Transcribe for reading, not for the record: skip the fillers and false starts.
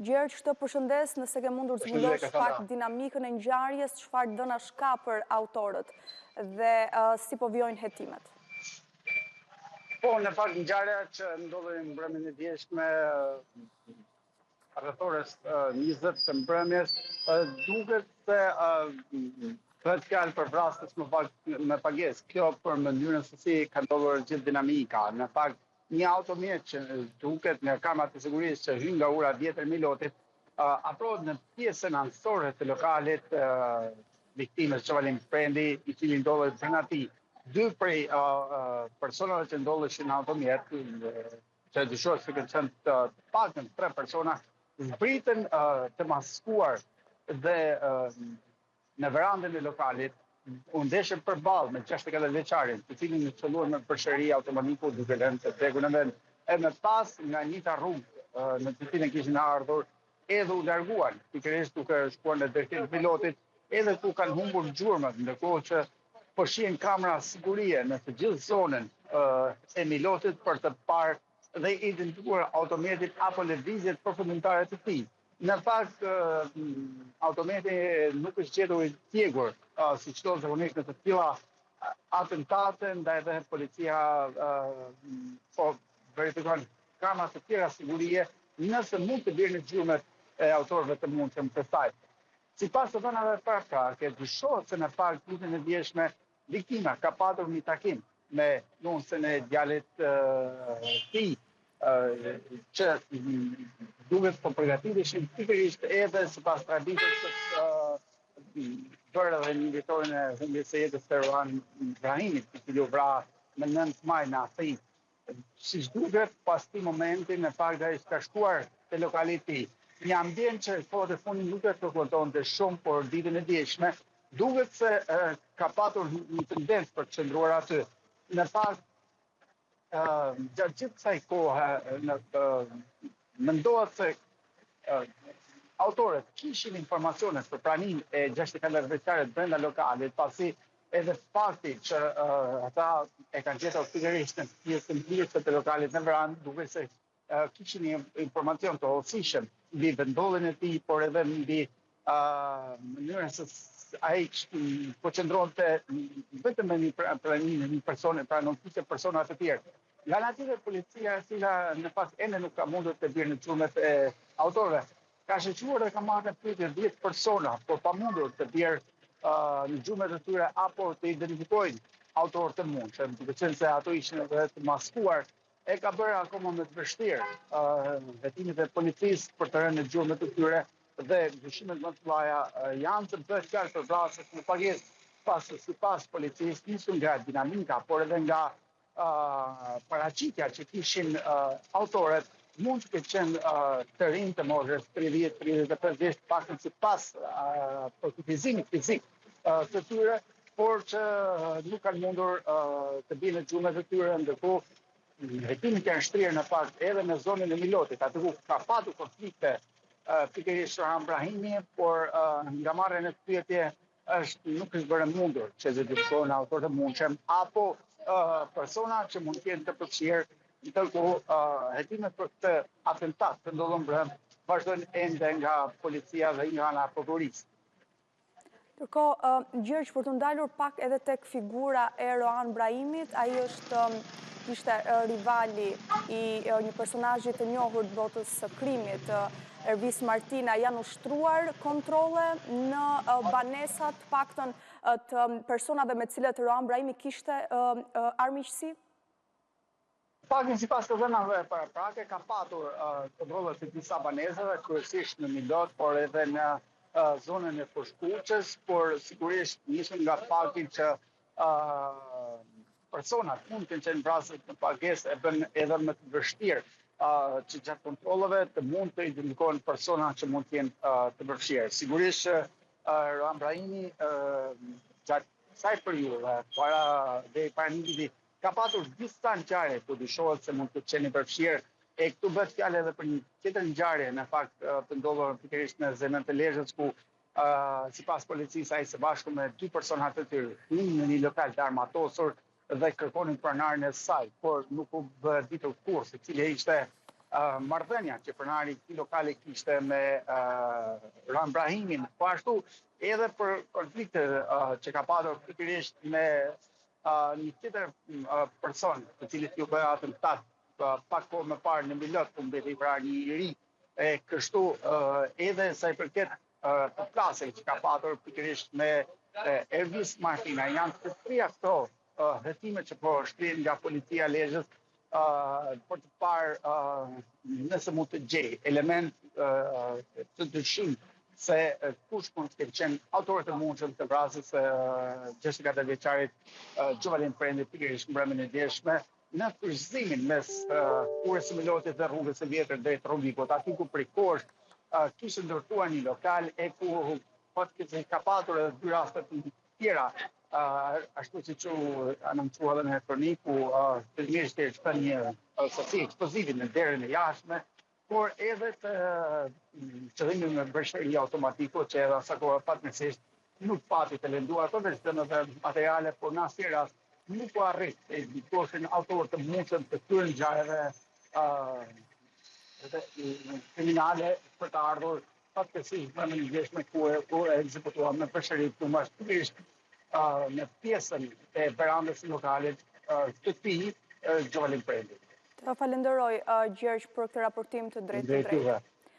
Gjergj, të përshëndes, nëse ke mundur të zbulosh pak dinamikën e ngjarjes, çfarë dënash ka për autorët dhe si po vijojnë hetimet? Po, në fakt ngjarja që ndodhi në mbrëmjen e djeshme rreth orës 20 të mbrëmjes, duket se bëhet fjalë për vrasjes me pagesë. Kjo për mënyrën se si ka ndodhur gjithë dinamika. Në fakt, një automjet që duket nga kamerat e sigurisë që hyn nga ura 10 Milotit, afrohet në pjesën anësore të lokalit viktimës Çavalin Prendi, i cili ndodhet brenda tij. Dy prej personave që ndodheshin në automjet, që dyshohet se kanë qenë të paktën 3 persona, zbritën të maskuar dhe në verandën e lokalit u ndeshën përballë me 64 vjeçarin, i cili u çelluan me përshëri automatiku duke lënë të drekun në vend. E më pas nga njëta rrugë në të cilën kishin ardhur, edhe u larguan, pikërisht duke shkuar në drejtim të pilotit, edhe ku kanë humbur gjurmët, ndërkohë që po shihen kamera sigurie në të gjithë zonën e Milotit për të parë dhe identifikuar automjetin apo lëvizjet përfundimtare të tij. Në fakt, automjeti nuk është gjetur i djegur, siç do zakonisht në të tilla atentate, ndaj edhe policia po verifikon kamera të tjera sigurie nëse mund të bjerë në gjurmët e autorëve të mundshëm të saj. Sipas të dhënave paraprake, dyshohet se në fakt ditën e djeshme viktima ka patur një takim me nonsen e djalit tij, që duket po përgatiteshin pikërisht edhe sipas traditës bërë edhe një vjetorin e humbjes së jetës të Eroan Ibrahimit, i cili u vra në 9 maj në Afrik. Siç duket, pas këtij momenti në fakt ai ka shkuar te lokali i tij. Një ambient që kohët e fundit nuk e frekuentonte shumë, por ditën e djeshme duket se ka patur një tendencë për të qëndruar aty. Në fakt, gjatë gjithë kësaj kohe, mendohet se autorët kishin informacione për praninë e 64 vjeçarit brenda lokalit, pasi edhe fakti që ata e kanë gjetur pikërisht në pjesën lirë të lokalit në verandë, duket se kishin një informacion të hollësishëm mbi vendodhjen e tij, por edhe mbi mënyrën se ai po qëndronte vetëm me një praninë, një persone, pra nuk kishte persona të tjerë. Nga ana tjetër, policia, e cila në fakt ende nuk ka mundur të bjerë në gjurmët e autorëve, ka shoqëruar dhe ka marrë në pyetje 10 persona, por pa mundur të bjerë në gjurmët e tyre apo të identifikojnë autorët të mundshëm, duke qenë se ato ishin edhe të maskuar, e ka bërë akoma më të vështirë hetimet e policisë për të rënë në gjurmët e tyre dhe dyshimet më të mëdha janë të bëhet fjalë për vrasjes me pagesë, pasi sipas policisë nisun nga dinamika, por edhe nga paraqitja që kishin autorët, mund të qenë të rinj të moshës 30-35 vjeç, paktën sipas përkufizimit fizik të tyre, por që nuk kanë mundur të bijnë në gjurmët e tyre, ndërkohë hetimet janë shtrirë në fakt edhe në zonën e Milotit, aty ku ka patur konflikte pikërisht Orhan Brahimi, por nga marrja në pyetje nuk është bërë mundur që të identifikohen autorët e mundshëm apo persona që mund të jenë të përfshirë, ndërkohë hetimet për këtë atentat të ndodhur brenda vazhdojnë ende nga policia dhe nga ana prokurorisë. Ndërkohë, Gjergj, për të ndalur pak edhe tek figura e Orhan Brahimit, ai ishte rivali i një personazhi të njohur të botës së krimit, Ervis Martina. Janë ushtruar kontrolle në banesat paktën të personave me cilët Orhan Brahimi kishte armiqësi? Paktën sipas të dhënave paraprake ka patur kontrolle të disa banesave, kryesisht në Milot, por edhe në zonën e Fushkuqës, por sigurisht nisën nga fakti që personat mund të qenë vrasës në pagesë e bën edhe më të vështirë që gjatë kontrolleve të mund të identifikohen persona që mund të jenë të përfshirë. Sigurisht që Orhan Brahimi gjatë kësaj periudhe, para një viti, ka patur disa ngjarje ku dyshohet se mund të qenë përfshirë, e këtu bëhet fjalë edhe për një tjetër ngjarje në fakt të ndodhur pikërisht në zemrën e Lezhës, ku sipas policisë ai së bashku me 2 persona të tjerë hynë në një lokal të armatosur dhe kërkonin pronarën e saj, por nuk u bë ditur kurrë se cili ishte marrëdhënia që pronari i lokale kishte me Ran Brahimin, po ashtu edhe për konflikte që ka patur pikërisht me një tjetër person, të cilit ju bëja atentat pak kohë më parë në Milot, ku mbeti pra një i ri, e kështu edhe sa i përket të plasje që ka patur pikërisht me Ervis Martina, janë të trija këto hetimet që po shkrin nga policia Lezhës për të parë nëse mund të gjej element të dyshim se kush mund të ketë qenë autorët e mundshëm të vrasjes së 64 vjeçarit Gjovalin Prendi pikërisht mbrëmjen e djeshme në kryqëzimin mes Kurës së Milotit dhe rrugës së vjetër drejt Rovikut, aty ku prej kohësh kishte ndërtuar një lokal e ku fatkeqësisht ka patur edhe dy raste të tjera, ashtu siç u anoncuar edhe në elektronik, ku fillimisht e shpën një sasi eksplozive në derën e jashtme, por edhe të qëllimin me bërshëri automatiko që edhe asa kohë fatkeqësisht nuk pati të lënduar ato veç edhe materiale, por në asnjë rast nuk u arrit të dikoshin autorë të mundshëm të këtyre ngjarjeve kriminale për të ardhur fatkeqësisht në një djeshme ku e ekzekutuar me bërshëri të pikërisht në pjesën e verandës lokalit të tij Gjovalin Prendi. Të falenderoj, Gjergj, për këtë raportim të drejtë.